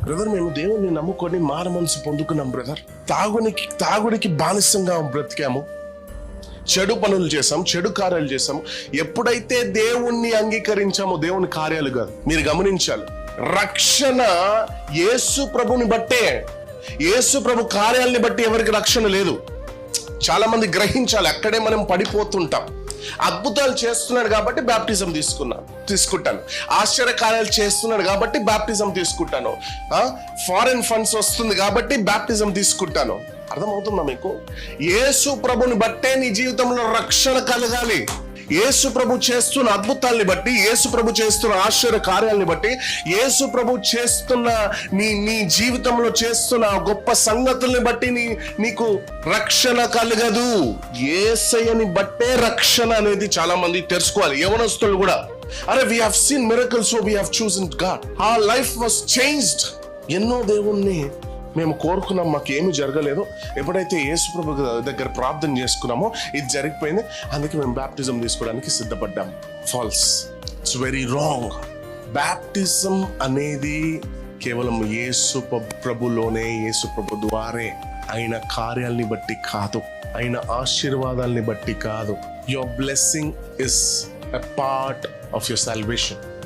Brother, మేము దేవుణ్ణి నమ్ముకొని మారు మనసు పొందుకున్నాం బ్రదర్. తాగుడికి బానిసంగా బ్రతికాము, చెడు పనులు చేసాం, చెడు కార్యాలు చేసాం. ఎప్పుడైతే దేవుణ్ణి అంగీకరించామో, దేవుని కార్యాలు కాదు. మీరు గమనించాలి, రక్షణ యేసు ప్రభుని బట్టే. యేసు ప్రభు కార్యాలని బట్టి ఎవరికి రక్షణ లేదు. చాలా మంది గ్రహించాలి, అక్కడే మనం పడిపోతుంటాం. అద్భుతాలు చేస్తున్నాడు కాబట్టి బాప్టిజం తీసుకుంటాను, ఆశ్చర్య కార్యాలు చేస్తున్నాడు కాబట్టి బాప్టిజం తీసుకుంటాను, ఫారెన్ ఫండ్స్ వస్తుంది కాబట్టి బాప్టిజం తీసుకుంటాను. అర్థమవుతుందా మీకు? యేసు ప్రభుని బట్టే నీ జీవితంలో రక్షణ కలగాలి. యేసు ప్రభు చేస్తున్న అద్భుతాల్ని బట్టి, యేసు ప్రభు చేస్తున్న ఆశ్చర్య కార్యాలని బట్టి, యేసు ప్రభు చేస్తున్న నీ జీవితంలో చేస్తున్న గొప్ప సంగతుల్ని బట్టి నీకు రక్షణ కలగదు. యేసయ్యని బట్టే రక్షణ అనేది చాలా మంది తెలుసుకోవాలి. యవనస్తులు కూడా, అరే we have seen miracles, so we have chosen God. Our life was changed. ఎన్నో దేవుణ్ణి మేము కోరుకున్నాం, మాకు ఏమీ జరగలేదు. ఎప్పుడైతే యేసు ప్రభు దగ్గర ప్రార్థన చేసుకున్నామో ఇది జరిగిపోయింది, అందుకే మేము బాప్టిజం తీసుకోవడానికి సిద్ధపడ్డాం. False. It's very wrong. Baptism అనేది కేవలం యేసు ప్రభులోనే, యేసు ప్రభు ద్వారే, ఆయన కార్యాలని బట్టి కాదు, ఆయన ఆశీర్వాదాలని బట్టి కాదు. Your blessing is a part of your salvation.